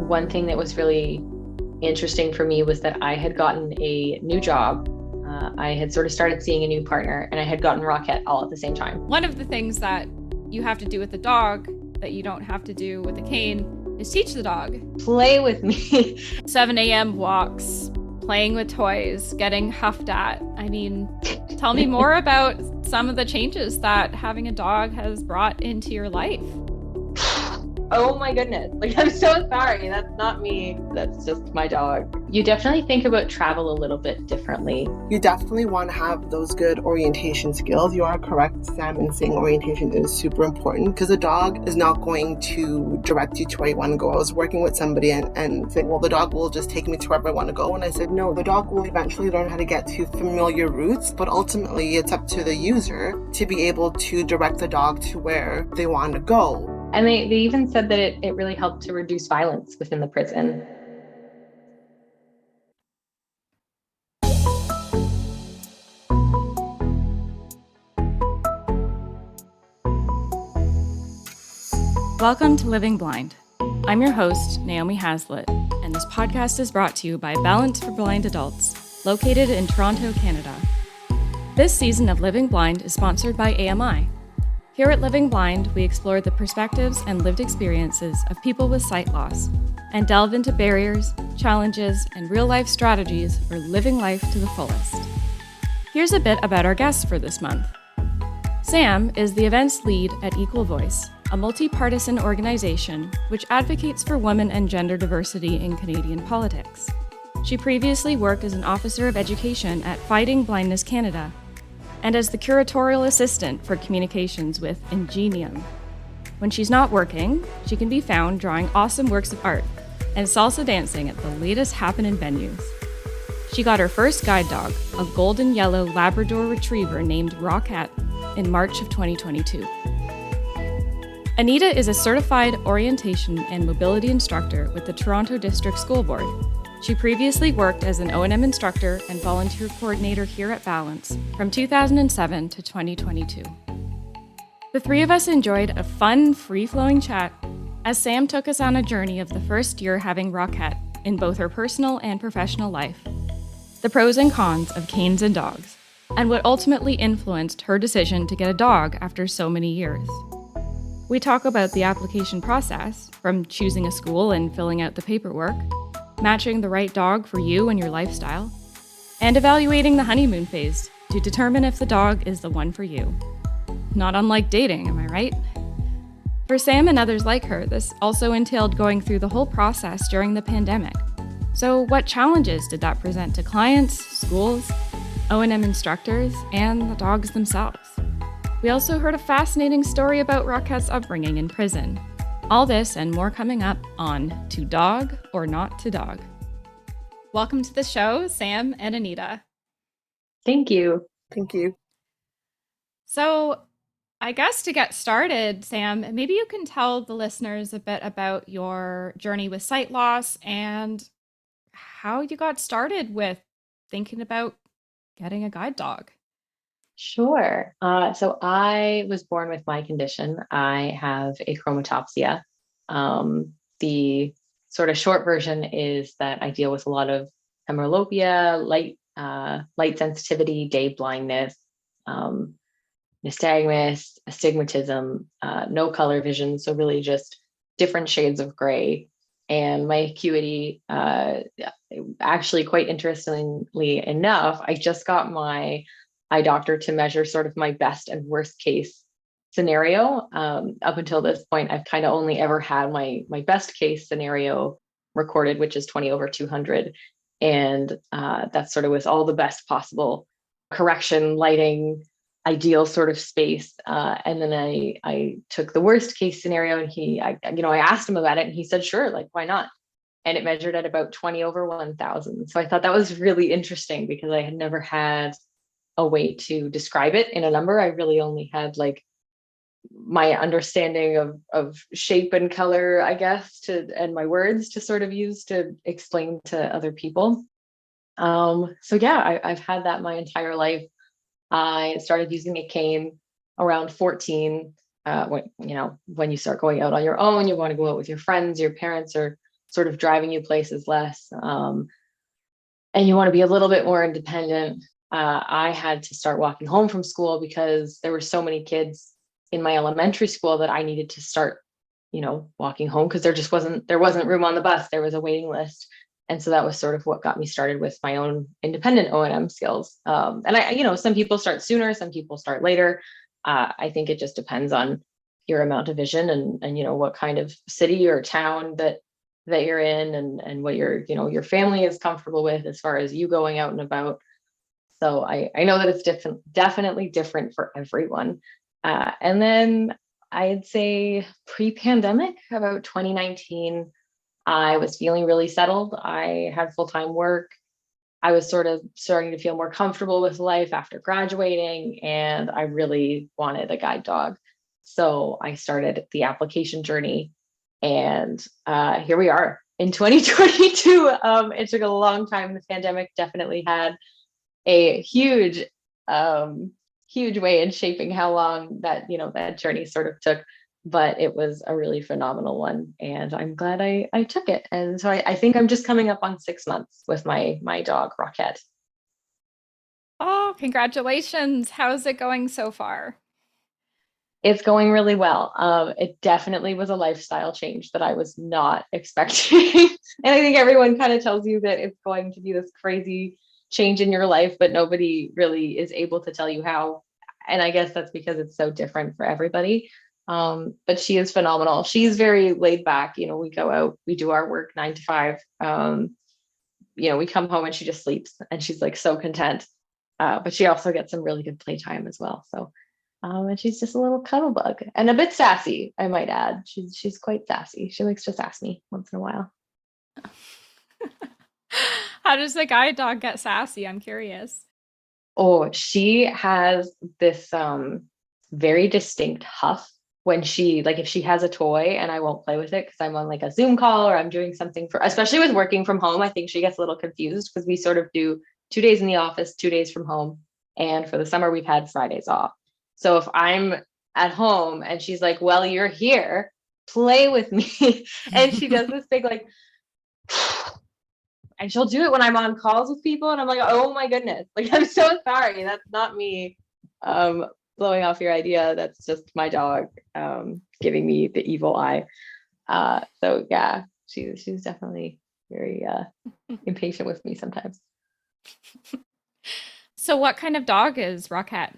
One thing that was really interesting for me was that I had gotten a new job. I had sort of started seeing a new partner, and I had gotten Rockette all at the same time. One of the things that you have to do with the dog that you don't have to do with a cane is teach the dog. Play with me. 7 a.m. walks, playing with toys, getting huffed at. I mean, tell me more about some of the changes that having a dog has brought into your life. Oh my goodness. Like, I'm so sorry. That's not me. That's just my dog. You definitely think about travel a little bit differently. You definitely want to have those good orientation skills. You are correct, Sam, in saying orientation is super important because a dog is not going to direct you to where you want to go. I was working with somebody and said, well, the dog will just take me to wherever I want to go. And I said, no, the dog will eventually learn how to get to familiar routes, but ultimately it's up to the user to be able to direct the dog to where they want to go. And they even said that it really helped to reduce violence within the prison. Welcome to Living Blind. I'm your host, Naomi Hazlett, and this podcast is brought to you by Balance for Blind Adults, located in Toronto, Canada. This season of Living Blind is sponsored by AMI. Here at Living Blind, we explore the perspectives and lived experiences of people with sight loss and delve into barriers, challenges, and real-life strategies for living life to the fullest. Here's a bit about our guests for this month. Sam is the events lead at Equal Voice, a multi-partisan organization which advocates for women and gender diversity in Canadian politics. She previously worked as an officer of education at Fighting Blindness Canada and as the curatorial assistant for communications with Ingenium. When she's not working, she can be found drawing awesome works of art and salsa dancing at the latest happenin venues. She got her first guide dog, a golden yellow Labrador retriever named Rockette, in March of 2022. Anita is a certified orientation and mobility instructor with the Toronto District School Board. She previously worked as an O&M instructor and volunteer coordinator here at Balance from 2007 to 2022. The three of us enjoyed a fun, free-flowing chat as Sam took us on a journey of the first year having Rockette in both her personal and professional life, the pros and cons of canes and dogs, and what ultimately influenced her decision to get a dog after so many years. We talk about the application process, from choosing a school and filling out the paperwork, matching the right dog for you and your lifestyle, and evaluating the honeymoon phase to determine if the dog is the one for you. Not unlike dating, am I right? For Sam and others like her, this also entailed going through the whole process during the pandemic. So what challenges did that present to clients, schools, O&M instructors, and the dogs themselves? We also heard a fascinating story about Rockette's upbringing in prison. All this and more coming up on To Dog or Not to Dog. Welcome to the show, Sam and Anita. Thank you. Thank you. So I guess to get started, Sam, maybe you can tell the listeners a bit about your journey with sight loss and how you got started with thinking about getting a guide dog. Sure. So I was born with my condition. I have achromatopsia. The sort of short version is that I deal with a lot of hemerotopia, light sensitivity, day blindness, nystagmus, astigmatism, no color vision. So really just different shades of gray. And my acuity, actually quite interestingly enough, I just got my eye doctor to measure sort of my best and worst case scenario. Up until this point, I've kind of only ever had my best case scenario recorded, which is 20/200. And that's sort of with all the best possible correction, lighting, ideal sort of space. And then I took the worst case scenario and I asked him about it and he said, sure, like, why not? And it measured at about 20/1000. So I thought that was really interesting because I had never had a way to describe it in a number. I really only had like my understanding of shape and color, I guess, and my words to sort of use to explain to other people. So yeah, I've had that my entire life. I started using a cane around 14. When you start going out on your own, you want to go out with your friends, your parents are sort of driving you places less, and you want to be a little bit more independent. I had to start walking home from school because there were so many kids in my elementary school that I needed to start, walking home, because there wasn't room on the bus. There was a waiting list. And so that was sort of what got me started with my own independent O&M skills. And some people start sooner, some people start later. I think it just depends on your amount of vision and what kind of city or town that you're in, and what your family is comfortable with as far as you going out and about. So I know that it's definitely different for everyone. And then I'd say pre-pandemic, about 2019, I was feeling really settled. I had full-time work. I was sort of starting to feel more comfortable with life after graduating, and I really wanted a guide dog. So I started the application journey, and here we are in 2022. It took a long time. The pandemic definitely had a huge way in shaping how long that journey sort of took, but it was a really phenomenal one, and I'm glad I took it. And so I think I'm just coming up on 6 months with my dog Rockette. Oh, congratulations. How's it going so far? It's going really well. It definitely was a lifestyle change that I was not expecting. And I think everyone kind of tells you that it's going to be this crazy change in your life, but nobody really is able to tell you how. And I guess that's because it's so different for everybody. But she is phenomenal. She's very laid back. We go out, we do our work 9 to 5. We come home and she just sleeps, and she's like so content. But she also gets some really good playtime as well. So, and she's just a little cuddle bug and a bit sassy, I might add. She's quite sassy. She likes to sass me once in a while. How does the guide dog get sassy? I'm curious. Oh, she has this very distinct huff when if she has a toy and I won't play with it because I'm on like a Zoom call or I'm doing something especially with working from home. I think she gets a little confused because we sort of do 2 days in the office, 2 days from home. And for the summer, we've had Fridays off. So if I'm at home and she's like, well, you're here, play with me. And she does this big like, and she'll do it when I'm on calls with people. And I'm like, oh my goodness, like, I'm so sorry. That's not me blowing off your idea. That's just my dog giving me the evil eye. So yeah, she's definitely very impatient with me sometimes. So what kind of dog is Rockette?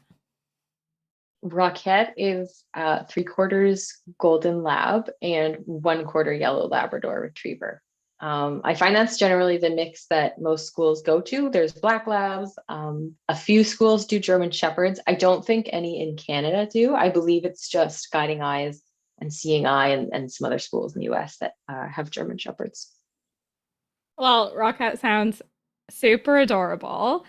Rockette is 3/4 golden lab and 1/4 yellow Labrador retriever. I find that's generally the mix that most schools go to. There's black labs. A few schools do German shepherds. I don't think any in Canada do. I believe it's just Guiding Eyes and Seeing Eye and some other schools in the US that have German shepherds. Well, Rockette sounds super adorable.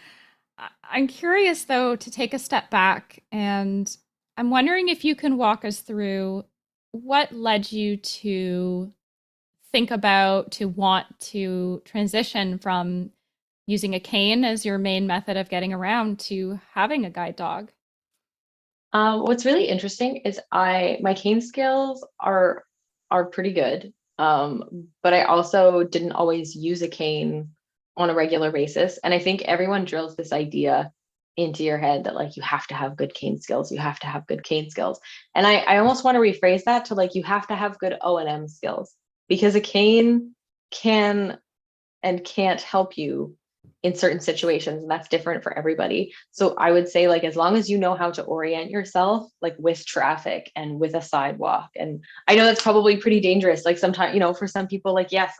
I'm curious, though, to take a step back, and I'm wondering if you can walk us through what led you to want to transition from using a cane as your main method of getting around to having a guide dog. What's really interesting is my cane skills are pretty good, but I also didn't always use a cane on a regular basis. And I think everyone drills this idea into your head that like you have to have good cane skills, you have to have good cane skills. And I almost want to rephrase that to like you have to have good O&M skills, because a cane can and can't help you in certain situations, and that's different for everybody. So I would say like as long as you know how to orient yourself like with traffic and with a sidewalk, and I know that's probably pretty dangerous, like sometimes for some people, like yes,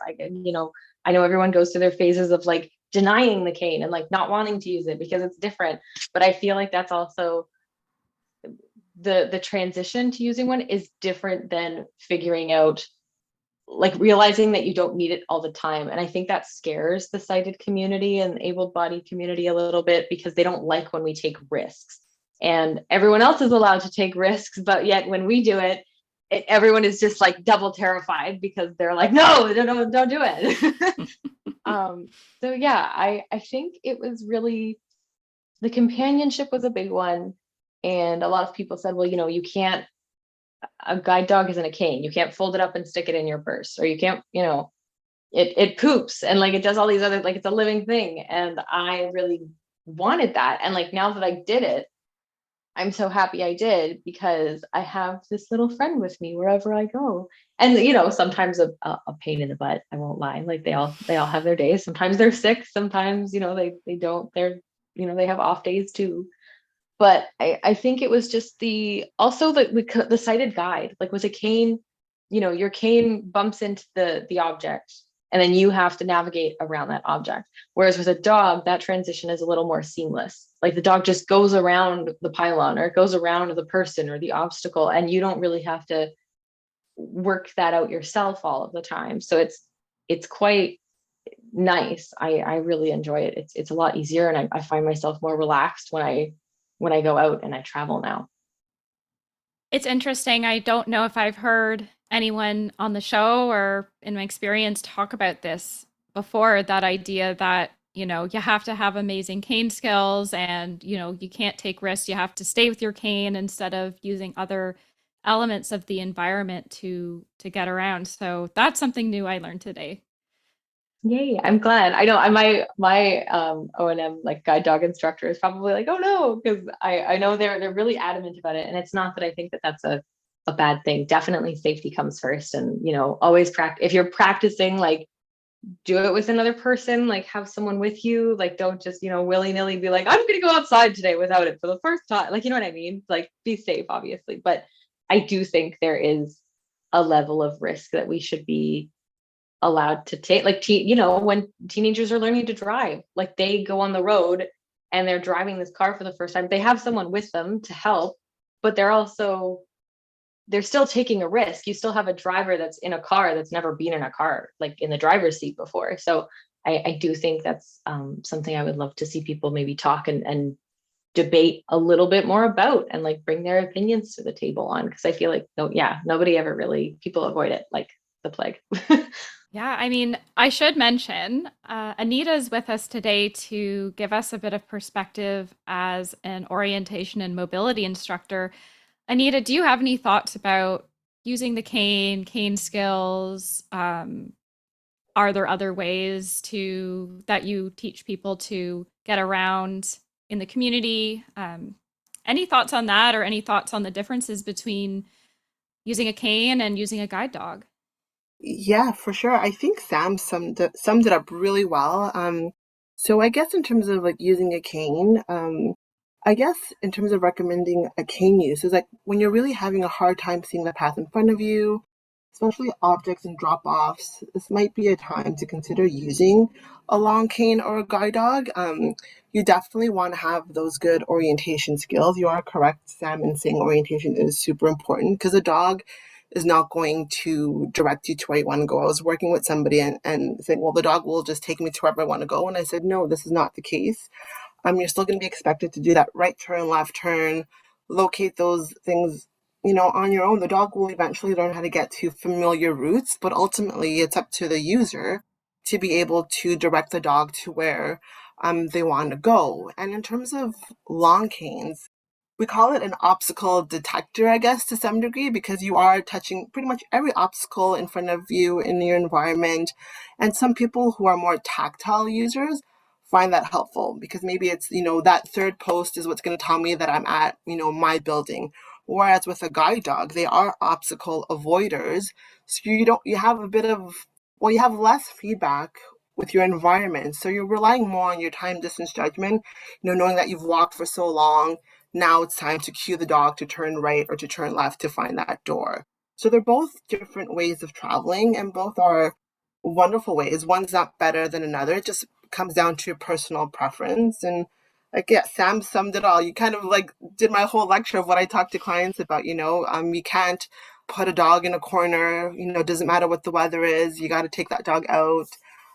I know everyone goes through their phases of like denying the cane and like not wanting to use it because it's different, but I feel like that's also the transition to using one is different than figuring out, like realizing that you don't need it all the time. And I think that scares the sighted community and able-bodied community a little bit because they don't like when we take risks, and everyone else is allowed to take risks, but yet when we do it, everyone is just like double terrified because they're like, no, don't do it. So yeah, I think it was really, the companionship was a big one. And a lot of people said, well, you can't, a guide dog isn't a cane. You can't fold it up and stick it in your purse, or you can't, it poops and like it does all these other, like it's a living thing. And I really wanted that. And like now that I did it, I'm so happy I did, because I have this little friend with me wherever I go. And sometimes a pain in the butt, I won't lie. Like they all have their days. Sometimes they're sick, sometimes, they don't, they have off days too. But I think it was just also the sighted guide. Like with a cane, your cane bumps into the object, and then you have to navigate around that object. Whereas with a dog, that transition is a little more seamless. Like the dog just goes around the pylon, or it goes around the person or the obstacle, and you don't really have to work that out yourself all of the time. So it's quite nice. I really enjoy it. It's a lot easier, and I find myself more relaxed when I go out and I travel now. It's interesting. I don't know if I've heard anyone on the show or in my experience talk about this before, that idea that, you have to have amazing cane skills and, you can't take risks. You have to stay with your cane instead of using other elements of the environment to get around. So that's something new I learned today. Yay, I'm glad. I know my O&M like guide dog instructor is probably like, oh no, because I know they're really adamant about it. And it's not that I think that that's a bad thing. Definitely safety comes first. And always practice. If you're practicing, like do it with another person, like have someone with you, like don't just, willy-nilly be like, I'm gonna go outside today without it for the first time. Like, you know what I mean? Like be safe, obviously. But I do think there is a level of risk that we should be allowed to take. Like when teenagers are learning to drive, like they go on the road and they're driving this car for the first time, they have someone with them to help, but they're still taking a risk. You still have a driver that's in a car that's never been in a car, like in the driver's seat before. So I do think that's something I would love to see people maybe talk and debate a little bit more about, and like bring their opinions to the table on, because I feel like nobody ever really, people avoid it like the plague. Yeah, I mean, I should mention Anita is with us today to give us a bit of perspective as an orientation and mobility instructor. Anita, do you have any thoughts about using the cane skills? Are there other ways that you teach people to get around in the community? Any thoughts on that, or any thoughts on the differences between using a cane and using a guide dog? Yeah, for sure. I think Sam summed it up really well. So I guess in terms of like using a cane, I guess in terms of recommending a cane use is like when you're really having a hard time seeing the path in front of you, especially objects and drop-offs, this might be a time to consider using a long cane or a guide dog. You definitely want to have those good orientation skills. You are correct, Sam, in saying orientation is super important, because a dog is not going to direct you to where you want to go. I was working with somebody and saying, well, the dog will just take me to wherever I want to go. And I said, no, this is not the case. You're still going to be expected to do that right turn, left turn, locate those things, on your own. The dog will eventually learn how to get to familiar routes, but ultimately it's up to the user to be able to direct the dog to where they want to go. And in terms of long canes, we call it an obstacle detector, I guess, to some degree, because you are touching pretty much every obstacle in front of you in your environment. And some people who are more tactile users find that helpful, because maybe it's, that third post is what's going to tell me that I'm at, my building. Whereas with a guide dog, they are obstacle avoiders. So you have a bit of, you have less feedback with your environment. So you're relying more on your time distance judgment, knowing that you've walked for so long. Now it's time to cue the dog to turn right or to turn left to find that door. So they're both different ways of traveling, and both are wonderful ways. One's not better than another. It just comes down to personal preference. And like, yeah, Sam summed it all. You kind of like did my whole lecture of what I talk to clients about, you can't put a dog in a corner, it doesn't matter what the weather is, you got to take that dog out.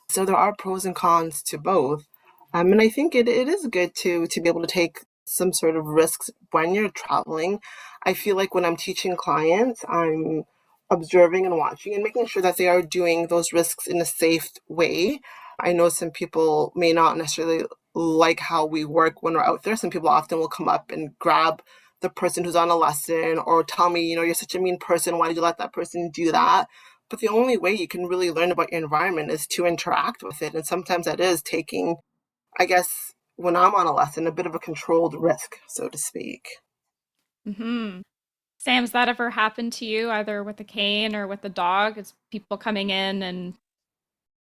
So there are pros and cons to both. And I think it is good to be able to take some sort of risks when you're traveling. I feel like when I'm teaching clients, I'm observing and watching and making sure that they are doing those risks in a safe way. I know some people may not necessarily like how we work when we're out there. Some people often will come up and grab the person who's on a lesson or tell me, you're such a mean person. Why did you let that person do that? But the only way you can really learn about your environment is to interact with it. And sometimes that is taking, I guess, when I'm on a lesson, a bit of a controlled risk, so to speak. Hmm. Sam, has that ever happened to you, either with a cane or with a dog? It's people coming in and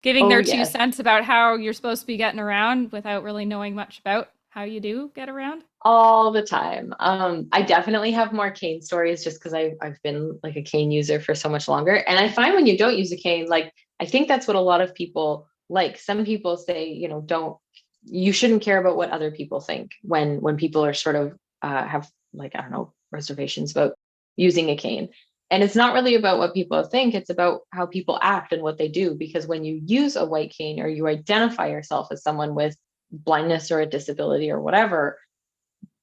giving Oh their two yes, cents about how you're supposed to be getting around without really knowing much about how you do get around? all the time. I definitely have more cane stories just because I've been like a cane user for so much longer. And I find when you don't use a cane, like I think that's what a lot of people like. Some people say, don't you shouldn't care about what other people think when people are sort of have like, I don't know, reservations about using a cane. And it's not really about what people think, it's about how people act and what they do. Because when you use a white cane or you identify yourself as someone with blindness or a disability or whatever,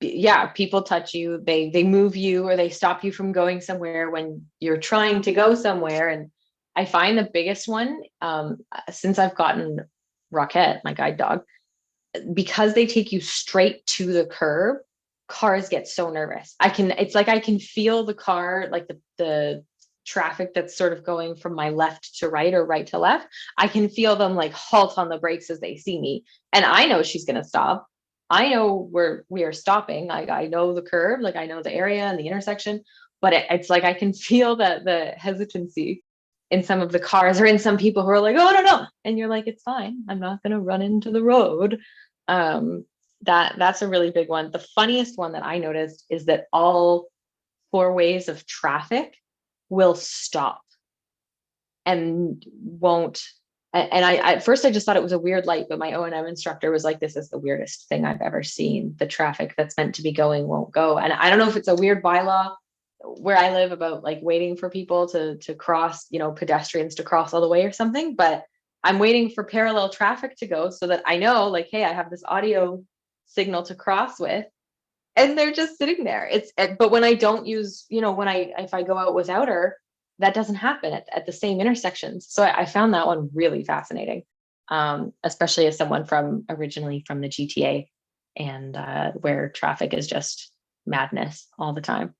yeah, people touch you, they move you, or they stop you from going somewhere when you're trying to go somewhere. And I find the biggest one, since I've gotten Rockette, my guide dog, because they take you straight to the curb, cars get so nervous. It's like I can feel the car, like the traffic that's sort of going from my left to right or right to left. I can feel them like halt on the brakes as they see me. And I know she's going to stop. I know where we are stopping. I know the curb, like I know the area and the intersection, but it's like I can feel that the hesitancy in some of the cars or in some people who are like, oh, no. And you're like, it's fine. I'm not going to run into the road. Um, that's a really big one. The funniest one that I noticed is that all four ways of traffic will stop and won't. And I at first I just thought it was a weird light, but my O&M instructor was like, this is the weirdest thing I've ever seen. The traffic that's meant to be going won't go. And I don't know if it's a weird bylaw where I live about like waiting for people to cross, pedestrians to cross all the way or something, but I'm waiting for parallel traffic to go so that I know like, hey, I have this audio signal to cross with, and they're just sitting there. But when I don't use, if I go out without her, that doesn't happen at the same intersections. So I found that one really fascinating, especially as someone originally from the GTA, and where traffic is just madness all the time.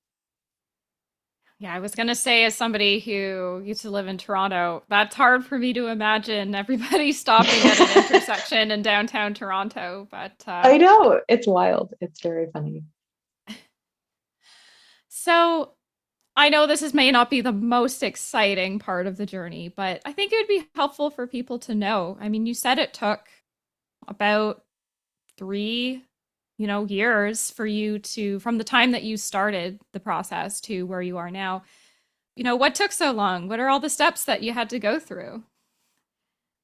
Yeah, I was going to say, as somebody who used to live in Toronto, that's hard for me to imagine everybody stopping at an intersection in downtown Toronto. But I know, it's wild. It's very funny. so I know may not be the most exciting part of the journey, but I think it would be helpful for people to know. I mean, you said it took about 3, years for you from the time that you started the process to where you are now. What took so long? What are all the steps that you had to go through?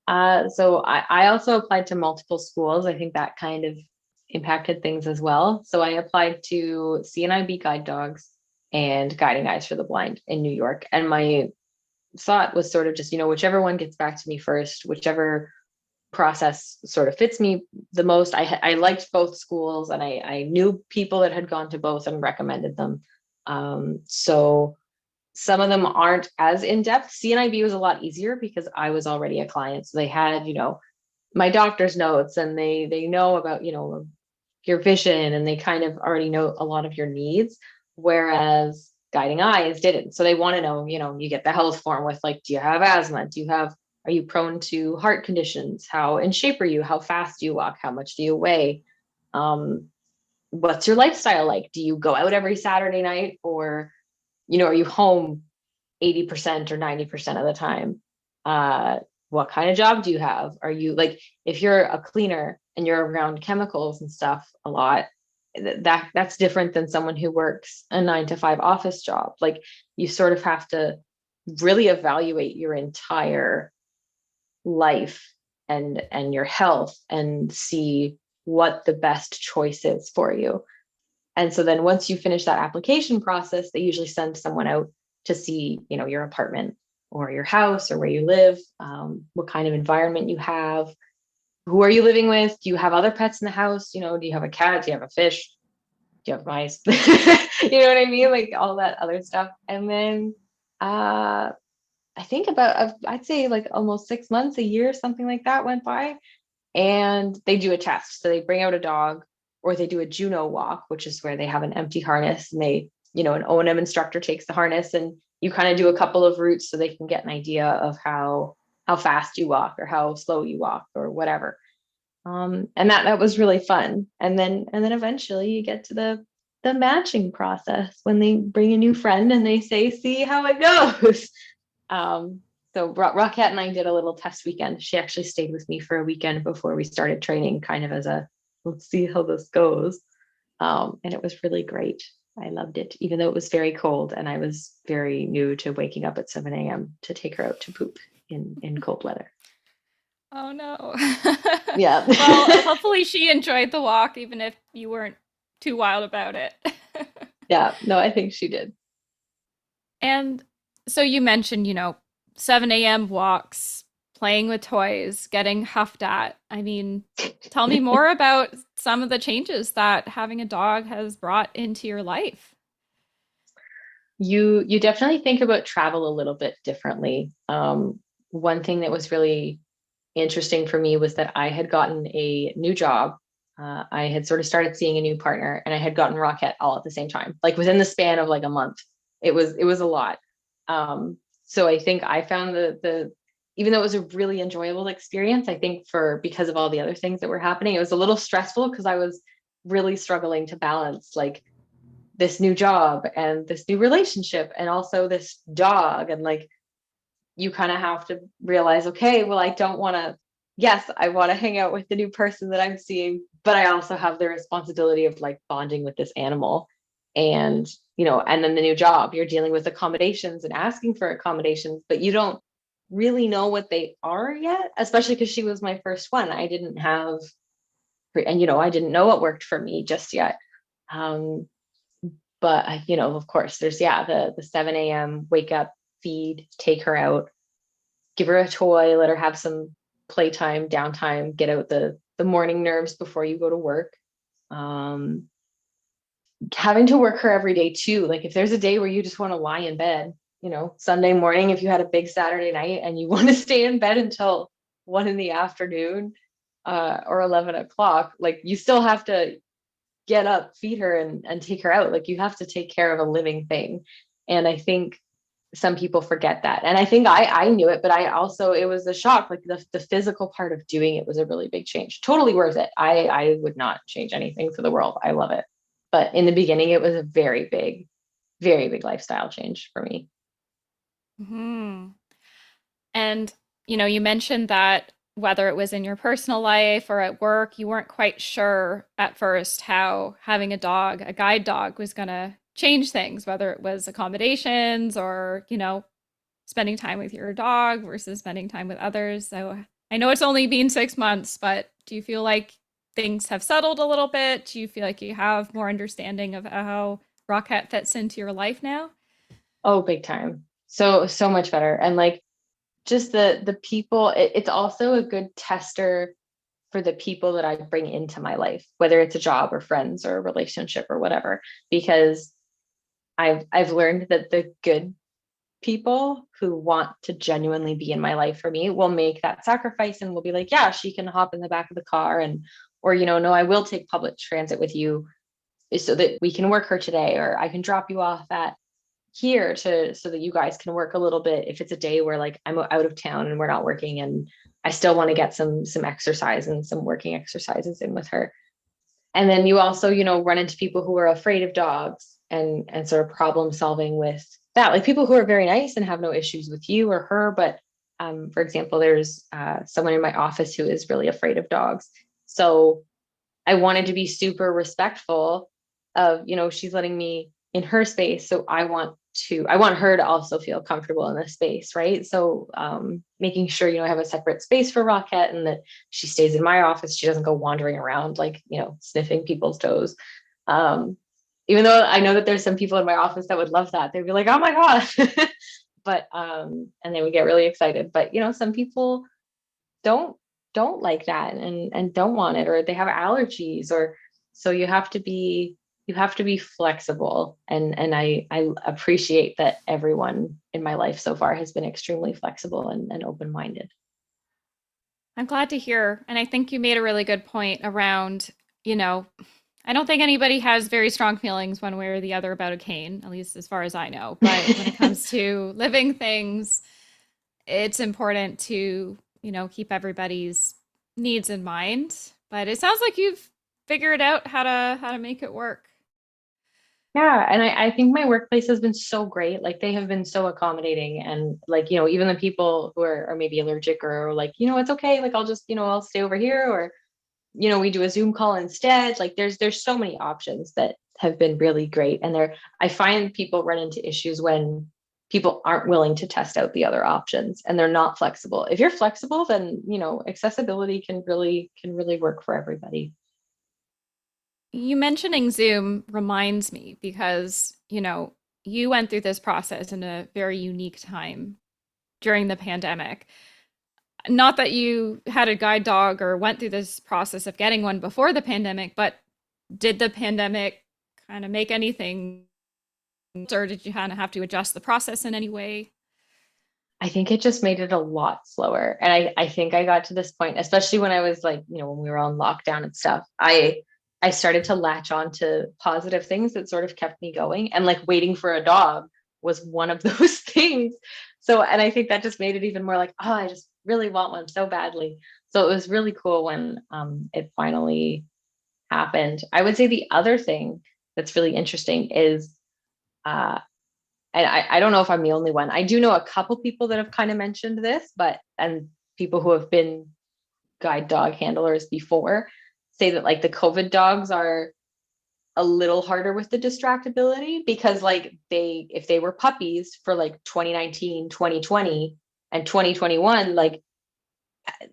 So I also applied to multiple schools. I think that kind of impacted things as well. So I applied to CNIB Guide Dogs and Guiding Eyes for the Blind in New York. And my thought was sort of just, whichever one gets back to me first, whichever process sort of fits me the most. I liked both schools, and I knew people that had gone to both and recommended them. So some of them aren't as in-depth. CNIB was a lot easier because I was already a client. So they had, my doctor's notes, and they know about, your vision, and they kind of already know a lot of your needs. Whereas Guiding Eyes didn't. So they want to know, you get the health form with like, do you have asthma? Are you prone to heart conditions? How in shape are you? How fast do you walk? How much do you weigh? What's your lifestyle like? Do you go out every Saturday night, or are you home 80% or 90% of the time? What kind of job do you have? Are you like, if you're a cleaner and you're around chemicals and stuff a lot, that's different than someone who works a 9 to 5 office job. Like, you sort of have to really evaluate your entire life and your health and see what the best choice is for you. And so then once you finish that application process, they usually send someone out to see, your apartment or your house or where you live, what kind of environment you have, who are you living with? Do you have other pets in the house? Do you have a cat? Do you have a fish? Do you have mice? You know what I mean? Like all that other stuff. And then I think I'd say like almost 6 months, a year, something like that went by. And they do a test. So they bring out a dog, or they do a Juno walk, which is where they have an empty harness, and an O&M instructor takes the harness and, you kind of do a couple of routes so they can get an idea of how fast you walk or how slow you walk or whatever. And that was really fun. And then eventually you get to the matching process when they bring a new friend and they say, see how it goes. So Rockette and I did a little test weekend. She actually stayed with me for a weekend before we started training, kind of as a, let's see how this goes. And it was really great. I loved it, even though it was very cold and I was very new to waking up at 7 a.m. to take her out to poop in cold weather. Oh no. Yeah. Well, hopefully she enjoyed the walk, even if you weren't too wild about it. Yeah, no, I think she did. And so you mentioned, 7 a.m. walks, playing with toys, getting huffed at. I mean, tell me more about some of the changes that having a dog has brought into your life. You definitely think about travel a little bit differently. One thing that was really interesting for me was that I had gotten a new job. I had sort of started seeing a new partner, and I had gotten Rockette all at the same time, like within the span of like a month. It was a lot. So I think I found the even though it was a really enjoyable experience, I think because of all the other things that were happening, it was a little stressful because I was really struggling to balance like this new job and this new relationship and also this dog. And like you kind of have to realize, okay, well, I don't want to, yes, I want to hang out with the new person that I'm seeing, but I also have the responsibility of like bonding with this animal. And, and then the new job, you're dealing with accommodations and asking for accommodations, but you don't really know what they are yet, especially because she was my first one. I didn't have, and, I didn't know what worked for me just yet. But, of course, there's, the 7 a.m. wake up, feed, take her out, give her a toy, let her have some playtime, downtime, get out the morning nerves before you go to work. Having to work her every day too. Like if there's a day where you just want to lie in bed, Sunday morning, if you had a big Saturday night and you want to stay in bed until 1 p.m. Or 11 o'clock, like you still have to get up, feed her and take her out. Like you have to take care of a living thing. And I think some people forget that. And I think I knew it, but it was a shock. Like the physical part of doing it was a really big change. Totally worth it. I would not change anything for the world. I love it. But in the beginning, it was a very big lifestyle change for me. Hmm. And, you mentioned that whether it was in your personal life or at work, you weren't quite sure at first how having a guide dog, was going to change things, whether it was accommodations or, spending time with your dog versus spending time with others. So I know it's only been 6 months, but do you feel like things have settled a little bit? Do you feel like you have more understanding of how Rockette fits into your life now? Oh, big time. So much better. And like just the people, it's also a good tester for the people that I bring into my life, whether it's a job or friends or a relationship or whatever, because I've learned that the good people who want to genuinely be in my life for me will make that sacrifice and will be like, yeah, she can hop in the back of the car or no, I will take public transit with you so that we can work her today, or I can drop you off at here so that you guys can work a little bit if it's a day where like I'm out of town and we're not working and I still want to get some exercise and some working exercises in with her. And then you also, run into people who are afraid of dogs and sort of problem solving with that, like people who are very nice and have no issues with you or her. But for example, there's someone in my office who is really afraid of dogs. So I wanted to be super respectful of, she's letting me in her space. So I want her to also feel comfortable in this space. Right. So making sure, I have a separate space for Rockette and that she stays in my office. She doesn't go wandering around, like, sniffing people's toes. Even though I know that there's some people in my office that would love that. They'd be like, oh my gosh. But, and they would get really excited. But, some people don't like that and don't want it, or they have allergies, or so you have to be flexible. And I appreciate that everyone in my life so far has been extremely flexible and open-minded. I'm glad to hear. And I think you made a really good point around, I don't think anybody has very strong feelings one way or the other about a cane, at least as far as I know. But when it comes to living things, it's important to, keep everybody's needs in mind. But it sounds like you've figured out how to make it work. Yeah, and I think my workplace has been so great. Like they have been so accommodating, and like, even the people who are maybe allergic or like, it's okay, like I'll just, I'll stay over here, or we do a Zoom call instead. Like there's so many options that have been really great. And I find people run into issues when people aren't willing to test out the other options and they're not flexible. If you're flexible, then, accessibility can really work for everybody. You mentioning Zoom reminds me because, you went through this process in a very unique time during the pandemic. Not that you had a guide dog or went through this process of getting one before the pandemic, but did the pandemic kind of make anything, or did you kind of have to adjust the process in any way? I think it just made it a lot slower. And I think I got to this point, especially when I was like, when we were on lockdown and stuff, I started to latch on to positive things that sort of kept me going. And like waiting for a dog was one of those things. So, and I think that just made it even more like, oh, I just really want one so badly. So it was really cool when it finally happened. I would say the other thing that's really interesting is uh, and I don't know if I'm the only one. I do know a couple people that have kind of mentioned this, and people who have been guide dog handlers before say that like the COVID dogs are a little harder with the distractibility because like if they were puppies for like 2019, 2020 and 2021, like,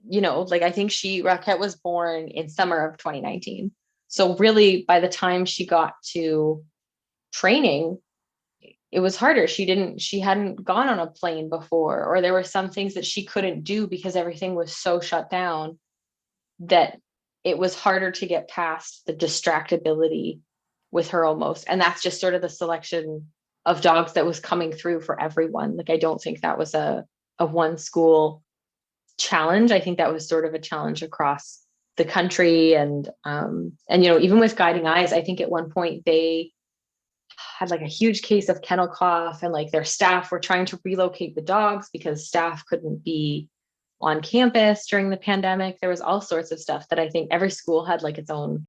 like I think Rockette was born in summer of 2019. So really by the time she got to training, it was harder. She hadn't gone on a plane before, or there were some things that she couldn't do because everything was so shut down that it was harder to get past the distractibility with her almost. And that's just sort of the selection of dogs that was coming through for everyone. Like, I don't think that was a one school challenge. I think that was sort of a challenge across the country. And even with Guiding Eyes, I think at one point they had like a huge case of kennel cough, and like their staff were trying to relocate the dogs because staff couldn't be on campus during the pandemic. There was all sorts of stuff that I think every school had like its own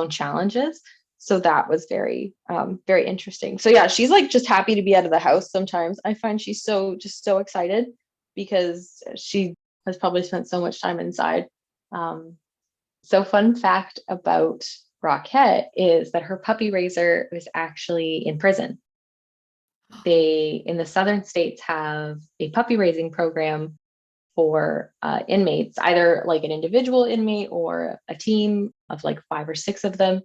challenges. So that was very very interesting. So yeah, she's like just happy to be out of the house. Sometimes I find she's so excited because she has probably spent so much time inside. So fun fact about Rockette is that her puppy raiser was actually in prison. They, in the southern states, have a puppy raising program for inmates, either like an individual inmate or a team of like 5 or 6 of them,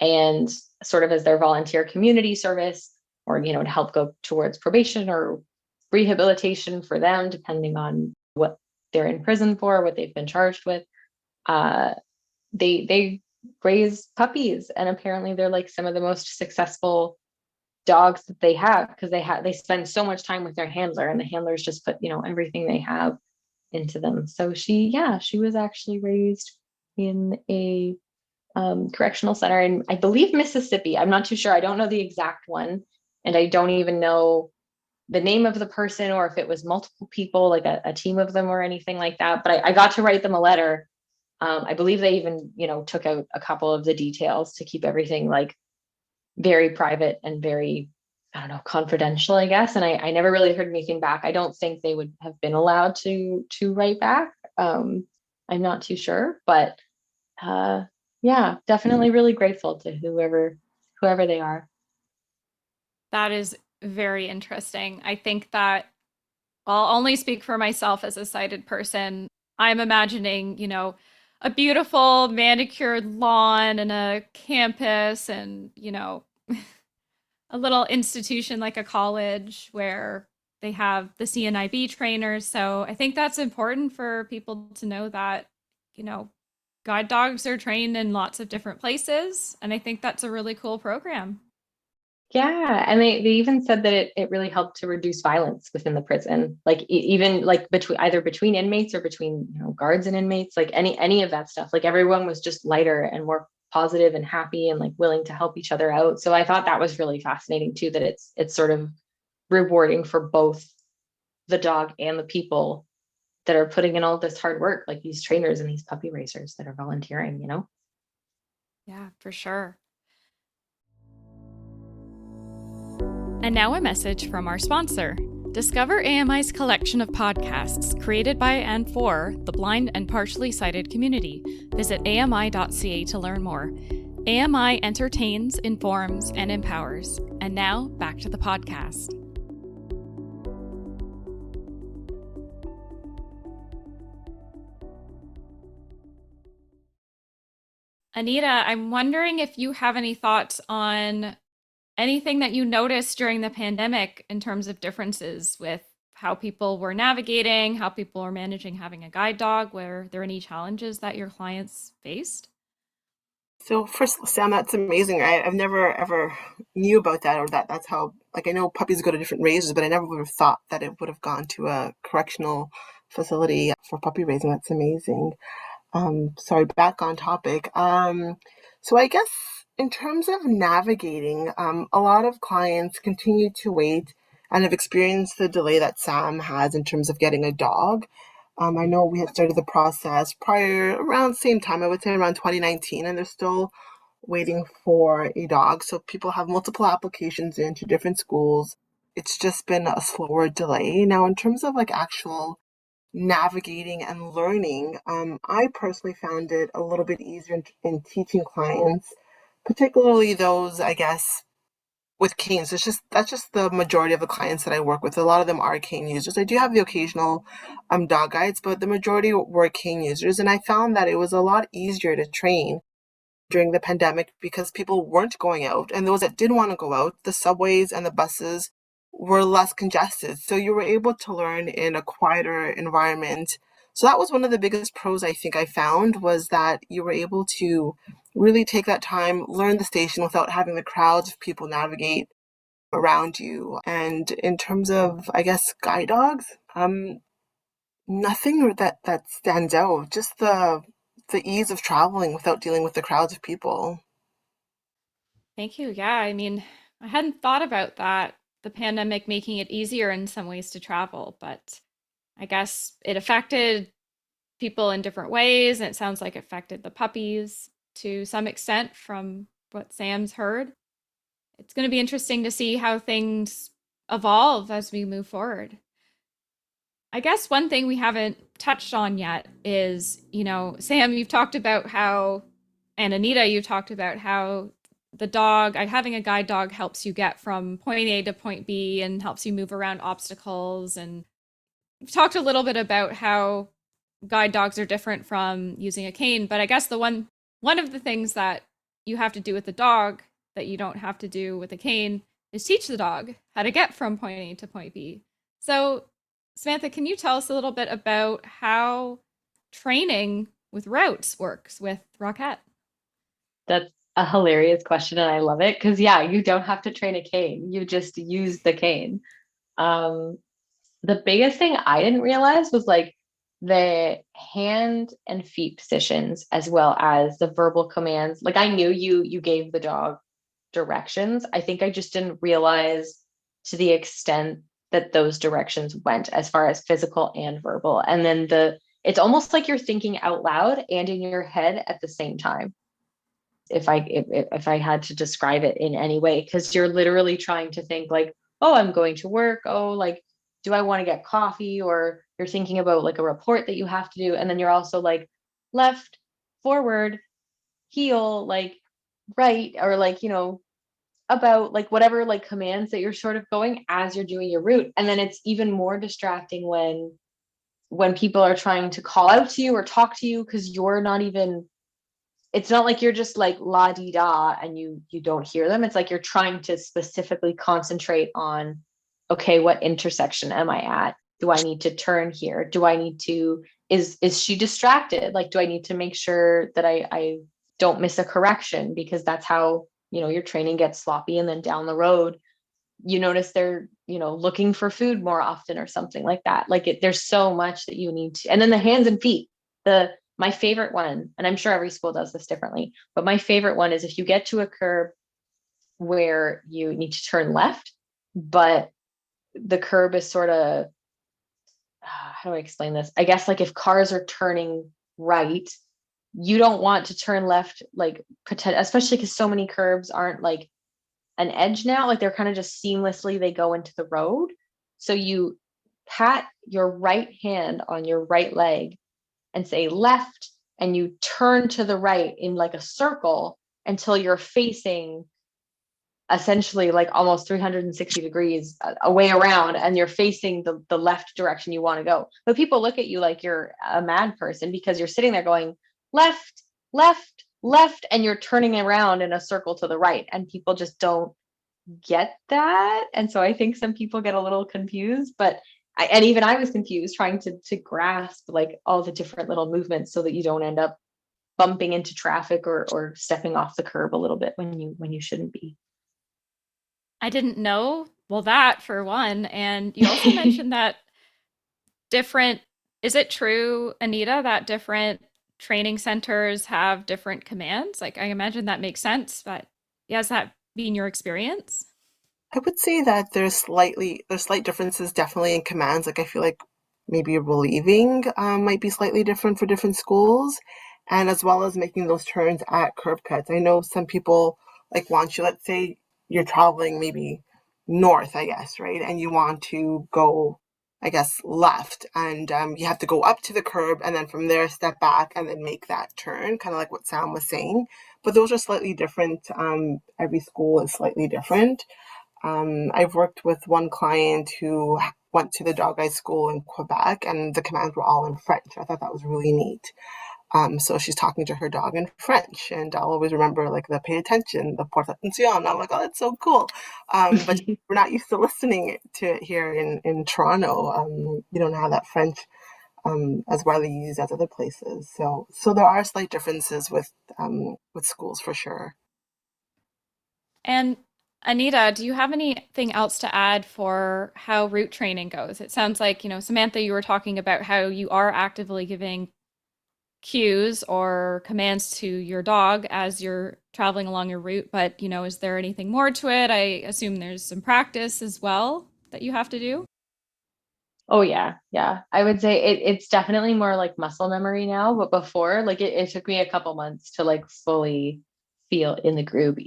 and sort of as their volunteer community service, or, to help go towards probation or rehabilitation for them, depending on what they're in prison for, what they've been charged with. They raise puppies, and apparently they're like some of the most successful dogs that they have, because they spend so much time with their handler, and the handlers just put everything they have into them. So she was actually raised in a correctional center in, I believe, Mississippi. I'm not too sure. I don't know the exact one, and I don't even know the name of the person or if it was multiple people, like a team of them or anything like that. But I got to write them a letter. I believe they even, took out a couple of the details to keep everything like very private and very, I don't know, confidential, I guess. And I never really heard anything back. I don't think they would have been allowed to write back. I'm not too sure, but yeah, definitely really grateful to whoever they are. That is very interesting. I think that I'll only speak for myself as a sighted person. I'm imagining, a beautiful manicured lawn and a campus and, a little institution like a college where they have the CNIB trainers. So I think that's important for people to know that, guide dogs are trained in lots of different places. And I think that's a really cool program. Yeah, and they even said that it really helped to reduce violence within the prison, like even like between inmates or between guards and inmates, like any of that stuff. Like everyone was just lighter and more positive and happy and like willing to help each other out. So I thought that was really fascinating too, that it's sort of rewarding for both the dog and the people that are putting in all this hard work, like these trainers and these puppy raisers that are volunteering, you know? Yeah, for sure. And now a message from our sponsor. Discover AMI's collection of podcasts created by and for the blind and partially sighted community. Visit ami.ca to learn more. AMI entertains, informs, and empowers. And now, back to the podcast. Anita, I'm wondering if you have any thoughts on anything that you noticed during the pandemic in terms of differences with how people were navigating, how people were managing having a guide dog. Were there any challenges that your clients faced? So first, Sam, that's amazing. I've never ever knew about that, or that's how, like, I know puppies go to different raisers, but I never would have thought that it would have gone to a correctional facility for puppy raising. That's amazing. Sorry, back on topic. So I guess in terms of navigating, a lot of clients continue to wait and have experienced the delay that Sam has in terms of getting a dog. I know we had started the process prior around the same time, I would say around 2019, and they're still waiting for a dog. So people have multiple applications into different schools. It's just been a slower delay. Now, in terms of like actual navigating and learning, I personally found it a little bit easier in teaching clients, particularly those, I guess, with canes. That's just the majority of the clients that I work with. A lot of them are cane users. I do have the occasional dog guides, but the majority were cane users, and I found that it was a lot easier to train during the pandemic because people weren't going out, and those that did want to go out, the subways and the buses were less congested. So you were able to learn in a quieter environment. So that was one of the biggest pros I think I found, was that you were able to really take that time, learn the station without having the crowds of people navigate around you. And in terms of, I guess, guide dogs, nothing that stands out, just the ease of traveling without dealing with the crowds of people. Thank you. Yeah, I mean, I hadn't thought about that, the pandemic making it easier in some ways to travel, but I guess it affected people in different ways. And it sounds like it affected the puppies to some extent from what Sam's heard. It's going to be interesting to see how things evolve as we move forward. I guess one thing we haven't touched on yet is, Sam, you've talked about how, and Anita, you talked about how the dog, having a guide dog helps you get from point A to point B and helps you move around obstacles. And we've talked a little bit about how guide dogs are different from using a cane, but I guess one of the things that you have to do with the dog that you don't have to do with a cane is teach the dog how to get from point A to point B. So Samantha, can you tell us a little bit about how training with routes works with Rockette? That's a hilarious question and I love it because yeah, you don't have to train a cane. You just use the cane. Um, the biggest thing I didn't realize was like the hand and feet positions as well as the verbal commands. Like I knew you gave the dog directions. I think I just didn't realize to the extent that those directions went as far as physical and verbal. And then it's almost like you're thinking out loud and in your head at the same time. If I had to describe it in any way, because you're literally trying to think like, oh, I'm going to work. Oh, like, do I want to get coffee? Or you're thinking about like a report that you have to do. And then you're also like left, forward, heel, like right, or like, about like whatever like commands that you're sort of going as you're doing your route. And then it's even more distracting when people are trying to call out to you or talk to you because you're not even, it's not like you're just like la di da and you don't hear them. It's like you're trying to specifically concentrate on, okay, what intersection am I at? Do I need to turn here? Do I need to, is she distracted? Like, do I need to make sure that I don't miss a correction? Because that's how, your training gets sloppy. And then down the road, you notice they're, looking for food more often or something like that. Like there's so much that you need to, and then the hands and feet, the My favorite one, and I'm sure every school does this differently, but my favorite one is if you get to a curb where you need to turn left, but the curb is sort of, how do I explain this? I guess like if cars are turning right, you don't want to turn left, like especially because so many curbs aren't like an edge now, like they're kind of just seamlessly, they go into the road. So you pat your right hand on your right leg and say left, and you turn to the right in like a circle until you're facing essentially like almost 360 degrees away around, and you're facing the left direction you want to go. But people look at you like you're a mad person because you're sitting there going left, left, left, and you're turning around in a circle to the right, and people just don't get that. And so I think some people get a little confused, but and even I was confused trying to grasp like all the different little movements so that you don't end up bumping into traffic or stepping off the curb a little bit when you shouldn't be. I didn't know. Well, that for one. And you also mentioned that different, is it true, Anita, that different training centers have different commands? Like, I imagine that makes sense, but yeah, has that been your experience? I would say that there's slight differences definitely in commands. Like I feel like maybe relieving might be slightly different for different schools, and as well as making those turns at curb cuts. I know some people like want you, let's say you're traveling maybe north, I guess, right? And you want to go, I guess, left, and you have to go up to the curb and then from there step back and then make that turn, kind of like what Sam was saying. But those are slightly different. Every school is slightly different. I've worked with one client who went to the dog eye school in Quebec, and the commands were all in French. I thought that was really neat. So she's talking to her dog in French, and I'll always remember like the pay attention, the porte attention. I'm like, oh, that's so cool. But we're not used to listening to it here in Toronto. You don't have that French as widely used as other places. So there are slight differences with schools for sure. And Anita, do you have anything else to add for how route training goes? It sounds like, Samantha, you were talking about how you are actively giving cues or commands to your dog as you're traveling along your route, but, is there anything more to it? I assume there's some practice as well that you have to do. Oh yeah, yeah. I would say it's definitely more like muscle memory now, but before, like it took me a couple months to like fully feel in the groove,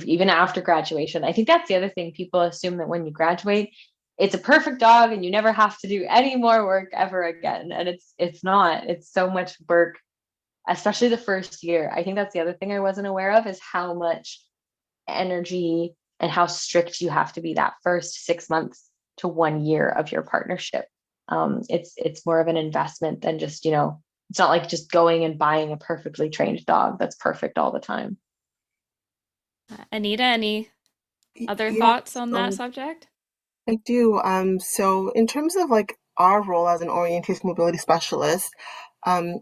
even after graduation. I think that's the other thing. People assume that when you graduate, it's a perfect dog and you never have to do any more work ever again. And it's not. It's so much work, especially the first year. I think that's the other thing I wasn't aware of is how much energy and how strict you have to be that first 6 months to 1 year of your partnership. It's more of an investment than just, it's not like just going and buying a perfectly trained dog that's perfect all the time. Anita, any other Yeah, thoughts on that subject? I do. So in terms of like our role as an orientation mobility specialist,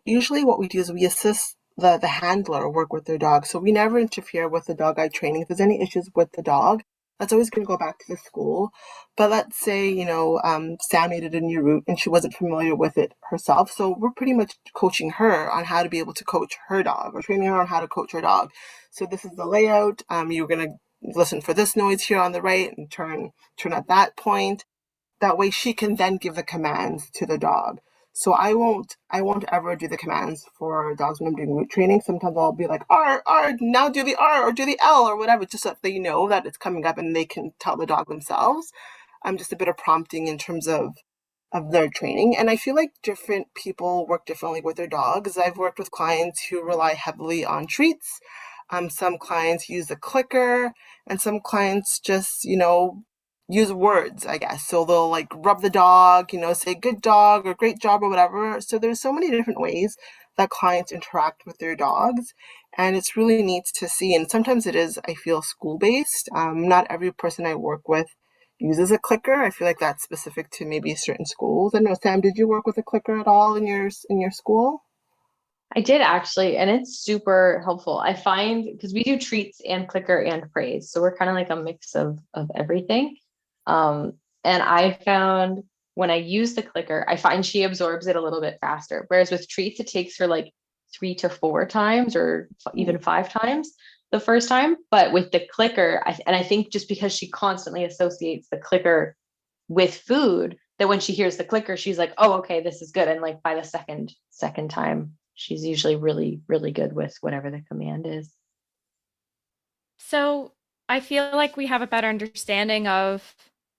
usually what we do is we assist the handler work with their dog. So we never interfere with the dog eye training. If there's any issues with the dog, that's always going to go back to the school. But let's say, Sam needed a new route and she wasn't familiar with it herself. So we're pretty much coaching her on how to be able to coach her dog or training her on how to coach her dog. So this is the layout. You're going to listen for this noise here on the right and turn at that point. That way she can then give the commands to the dog. So I won't ever do the commands for dogs when I'm doing route training. Sometimes I'll be like, R, R, now do the R or do the L or whatever, just so that they know that it's coming up and they can tell the dog themselves. Just a bit of prompting in terms of their training. And I feel like different people work differently with their dogs. I've worked with clients who rely heavily on treats. Some clients use a clicker, and some clients just, use words, I guess. So they'll like rub the dog, say good dog or great job or whatever. So there's so many different ways that clients interact with their dogs. And it's really neat to see. And sometimes it is, I feel, school-based. Not every person I work with uses a clicker. I feel like that's specific to maybe certain schools. I know, Sam, did you work with a clicker at all in your school? I did actually, and it's super helpful. I find because we do treats and clicker and praise. So we're kind of like a mix of everything. And I found when I use the clicker, I find she absorbs it a little bit faster. Whereas with treats, it takes her like 3 to 4 times or even 5 times the first time. But with the clicker, I think just because she constantly associates the clicker with food, that when she hears the clicker, she's like, oh, okay, this is good. And like by the second time, she's usually really, really good with whatever the command is. So I feel like we have a better understanding of,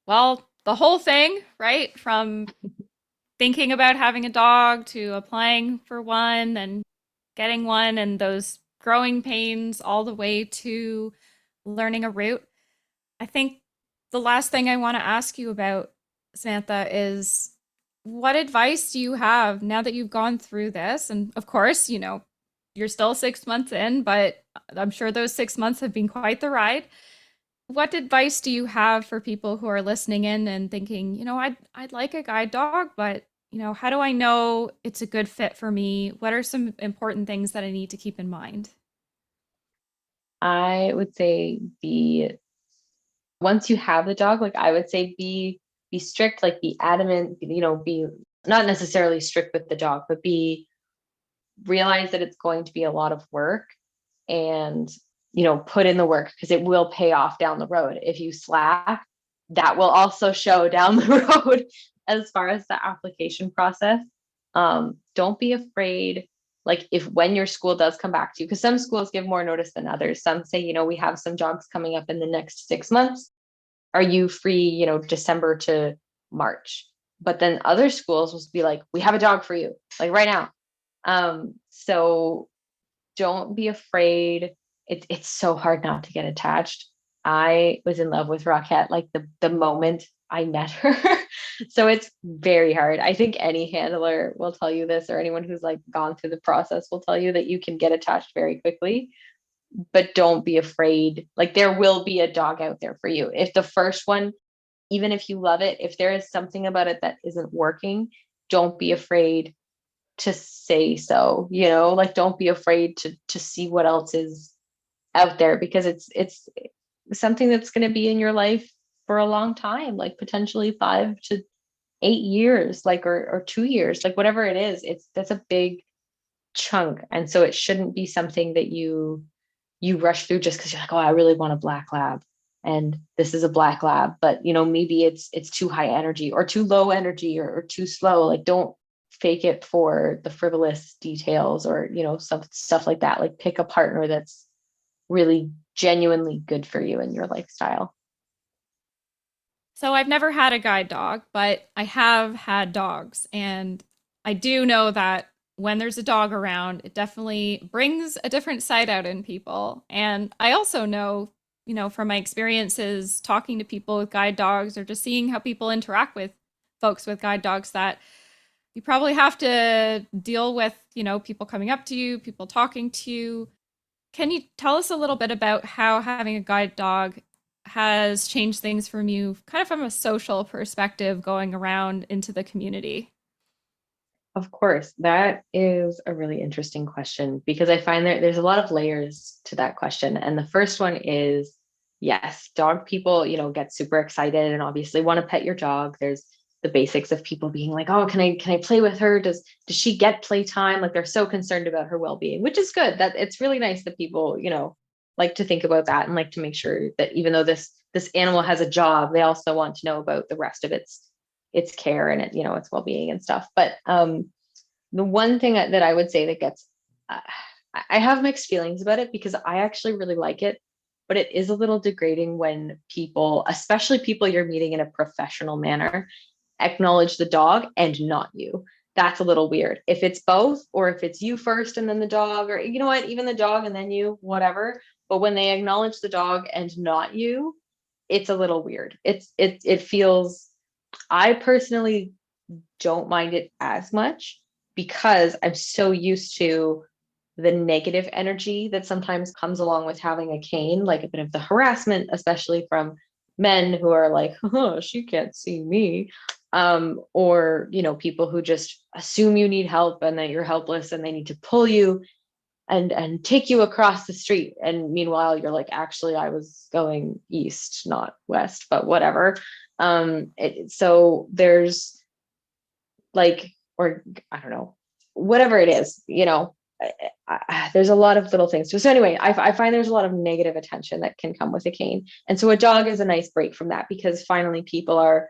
well, the whole thing, right? From thinking about having a dog to applying for one and getting one and those growing pains all the way to learning a route. I think the last thing I want to ask you about, Samantha, is what advice do you have now that you've gone through this? And of course, you're still 6 months in, but I'm sure those 6 months have been quite the ride. What advice do you have for people who are listening in and thinking, I'd like a guide dog, but how do I know it's a good fit for me? What are some important things that I need to keep in mind? I would say once you have the dog, like I would say be strict, like be adamant, be not necessarily strict with the dog, but realize that it's going to be a lot of work, and put in the work, because it will pay off down the road. If you slack, that will also show down the road as far as the application process. Don't be afraid. Like when your school does come back to you, because some schools give more notice than others. Some say, we have some jobs coming up in the next 6 months. Are you free, December to March? But then other schools will be like, we have a dog for you, like right now. So don't be afraid. It's so hard not to get attached. I was in love with Rockette like the moment I met her. So it's very hard. I think any handler will tell you this, or anyone who's like gone through the process will tell you that you can get attached very quickly, but don't be afraid. Like there will be a dog out there for you. If the first one, even if you love it, if there is something about it that isn't working, don't be afraid to say so, like don't be afraid to see what else is out there, because it's something that's going to be in your life for a long time, like potentially 5 to 8 years, like or 2 years, like whatever it is. That's a big chunk, and so it shouldn't be something that you rush through just because you're like, oh, I really want a black lab, and this is a black lab, but maybe it's too high energy or too low energy, or too slow. Like don't fake it for the frivolous details, or some stuff like that. Like pick a partner that's really genuinely good for you and your lifestyle. So I've never had a guide dog, but I have had dogs. And I do know that when there's a dog around, it definitely brings a different side out in people. And I also know, from my experiences talking to people with guide dogs, or just seeing how people interact with folks with guide dogs, that you probably have to deal with, people coming up to you, people talking to you. Can you tell us a little bit about how having a guide dog has changed things from you, kind of from a social perspective, going around into the community? Of course, that is a really interesting question, because I find there's a lot of layers to that question. And the first one is, yes, dog people, get super excited and obviously want to pet your dog. There's the basics of people being like, oh, can I play with her? Does she get playtime? Like they're so concerned about her well-being, which is good. That it's really nice that people, like to think about that, and like to make sure that even though this animal has a job, they also want to know about the rest of its care and its well-being and stuff. But the one thing that I would say that gets, I have mixed feelings about it, because I actually really like it, but it is a little degrading when people, especially people you're meeting in a professional manner, acknowledge the dog and not you. That's a little weird. If it's both, or if it's you first and then the dog, or even the dog and then you, whatever. But when they acknowledge the dog and not you, it's a little weird. It feels, I personally don't mind it as much, because I'm so used to the negative energy that sometimes comes along with having a cane, like a bit of the harassment, especially from men who are like, oh, she can't see me. Or, people who just assume you need help and that you're helpless, and they need to pull you and take you across the street. And meanwhile, you're like, actually, I was going east, not west, but whatever. So there's like, or I don't know, whatever it is, there's a lot of little things too. So anyway, I find there's a lot of negative attention that can come with a cane. And so a jog is a nice break from that, because finally people are,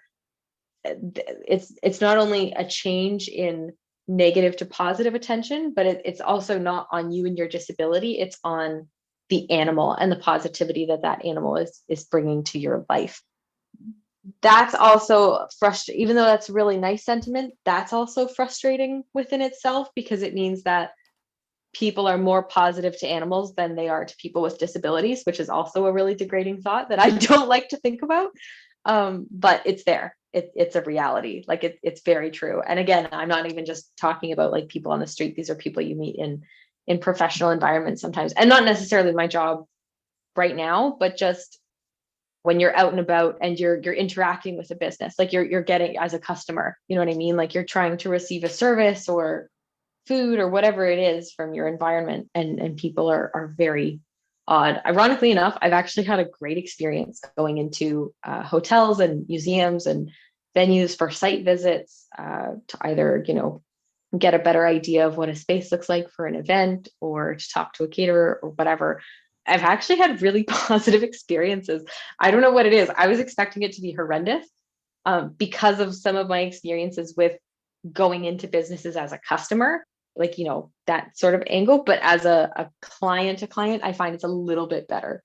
it's not only a change in negative to positive attention, but it's also not on you and your disability. It's on the animal and the positivity that that animal is bringing to your life. That's also frustrating, even though that's a really nice sentiment, that's also frustrating within itself, because it means that people are more positive to animals than they are to people with disabilities, which is also a really degrading thought that I don't like to think about. But it's there. It's a reality. Like it's very true. And again, I'm not even just talking about like people on the street. These are people you meet in professional environments sometimes, and not necessarily my job right now, but just when you're out and about and you're interacting with a business, like you're getting as a customer, you know what I mean? Like you're trying to receive a service or food or whatever it is from your environment, and people are very odd. Ironically enough, I've actually had a great experience going into hotels and museums and venues for site visits, to either, get a better idea of what a space looks like for an event, or to talk to a caterer or whatever. I've actually had really positive experiences. I don't know what it is. I was expecting it to be horrendous, because of some of my experiences with going into businesses as a customer, like, that sort of angle. But as a client to client, I find it's a little bit better.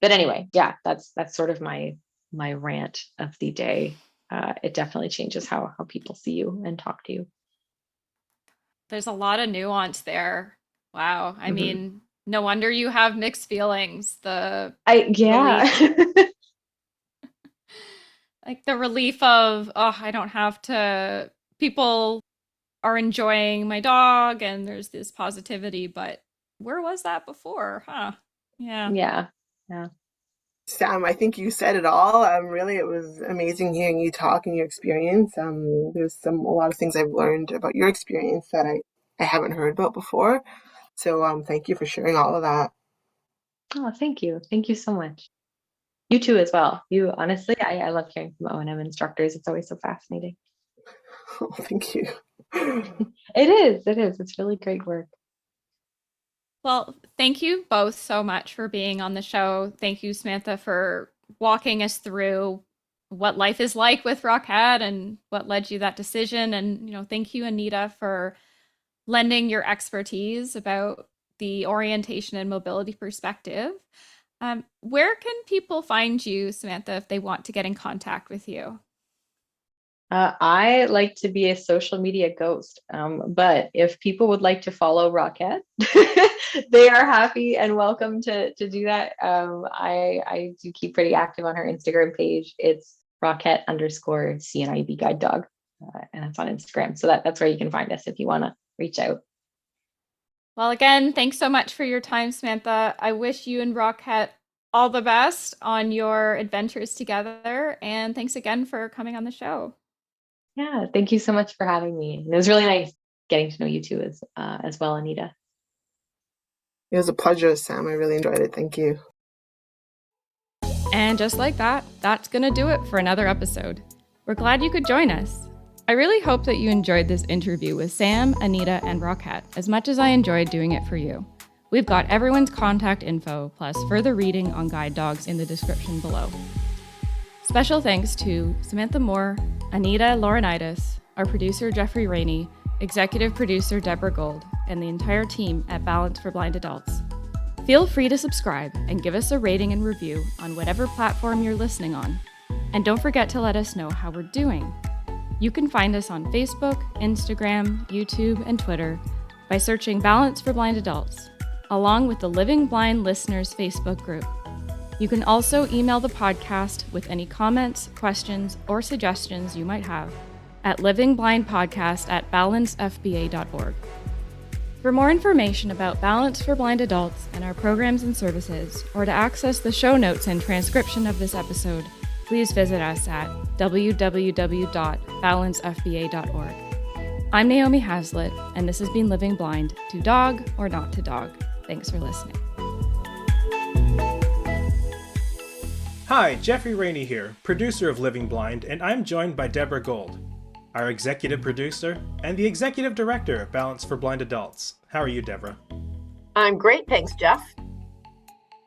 But anyway, yeah, that's sort of my rant of the day. It definitely changes how people see you and talk to you. There's a lot of nuance there. Wow. I mean, no wonder you have mixed feelings. Yeah. Like the relief of, I don't have to, people are enjoying my dog and there's this positivity, but where was that before? Huh? Yeah. Sam, I think you said it all. Really, it was amazing hearing you talk and your experience. There's a lot of things I've learned about your experience that I haven't heard about before. So thank you for sharing all of that. Oh, thank you. Thank you so much. You too as well. You honestly, I love hearing from O&M instructors. It's always so fascinating. Oh, thank you. It is. It's really great work. Well, thank you both so much for being on the show. Thank you, Samantha, for walking us through what life is like with Rockette and what led you that decision. And, thank you, Anita, for lending your expertise about the orientation and mobility perspective. Where can people find you, Samantha, if they want to get in contact with you? I like to be a social media ghost, but if people would like to follow Rockette, they are happy and welcome to do that. I do keep pretty active on her Instagram page. It's Rockette_CNIB guide dog, and it's on Instagram. So that's where you can find us if you want to reach out. Well, again, thanks so much for your time, Samantha. I wish you and Rockette all the best on your adventures together. And thanks again for coming on the show. Yeah, thank you so much for having me. It was really nice getting to know you too as well, Anita. It was a pleasure, Sam. I really enjoyed it. Thank you. And just like that, that's going to do it for another episode. We're glad you could join us. I really hope that you enjoyed this interview with Sam, Anita, and Rockette as much as I enjoyed doing it for you. We've got everyone's contact info plus further reading on guide dogs in the description below. Special thanks to Samantha Moore, Anita Laurnitus, our producer Jeffrey Rainey, executive producer Deborah Gold, and the entire team at Balance for Blind Adults. Feel free to subscribe and give us a rating and review on whatever platform you're listening on. And don't forget to let us know how we're doing. You can find us on Facebook, Instagram, YouTube, and Twitter by searching Balance for Blind Adults, along with the Living Blind Listeners Facebook group. You can also email the podcast with any comments, questions, or suggestions you might have at livingblindpodcast@balancefba.org. For more information about Balance for Blind Adults and our programs and services, or to access the show notes and transcription of this episode, please visit us at www.balancefba.org. I'm Naomi Hazlett, and this has been Living Blind, to dog or not to dog. Thanks for listening. Hi, Jeffrey Rainey here, producer of Living Blind, and I'm joined by Deborah Gold, our executive producer and the executive director of Balance for Blind Adults. How are you, Deborah? I'm great, thanks, Jeff.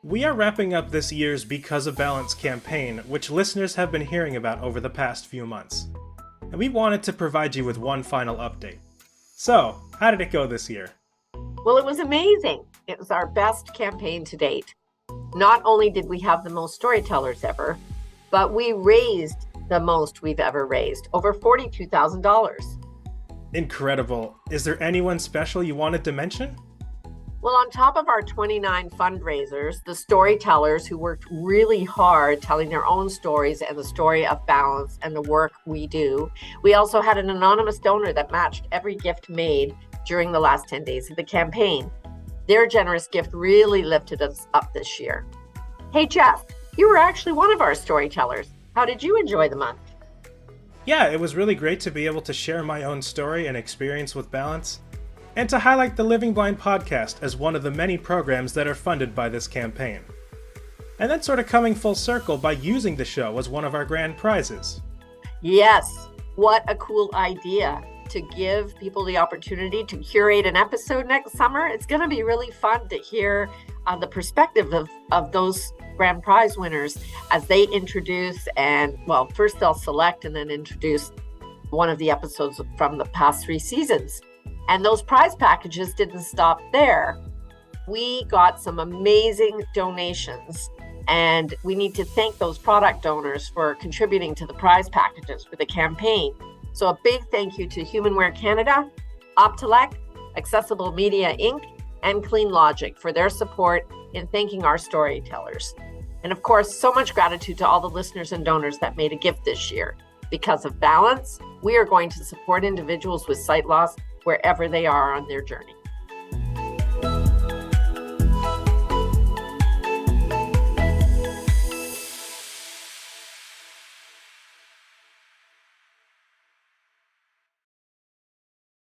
We are wrapping up this year's Because of Balance campaign, which listeners have been hearing about over the past few months. And we wanted to provide you with one final update. So, how did it go this year? Well, it was amazing. It was our best campaign to date. Not only did we have the most storytellers ever, but we raised the most we've ever raised, over $42,000. Incredible. Is there anyone special you wanted to mention? Well, on top of our 29 fundraisers, the storytellers who worked really hard telling their own stories and the story of balance and the work we do, we also had an anonymous donor that matched every gift made during the last 10 days of the campaign. Their generous gift really lifted us up this year. Hey, Jeff, you were actually one of our storytellers. How did you enjoy the month? Yeah, it was really great to be able to share my own story and experience with balance, and to highlight the Living Blind podcast as one of the many programs that are funded by this campaign. And then sort of coming full circle by using the show as one of our grand prizes. Yes, what a cool idea to give people the opportunity to curate an episode next summer. It's going to be really fun to hear the perspective of those grand prize winners as they introduce first they'll select and then introduce one of the episodes from the past 3 seasons. And those prize packages didn't stop there. We got some amazing donations, and we need to thank those product donors for contributing to the prize packages for the campaign. So a big thank you to Humanware Canada, Optelec, Accessible Media Inc., and Clean Logic for their support in thanking our storytellers. And of course, so much gratitude to all the listeners and donors that made a gift this year. Because of balance, we are going to support individuals with sight loss wherever they are on their journey.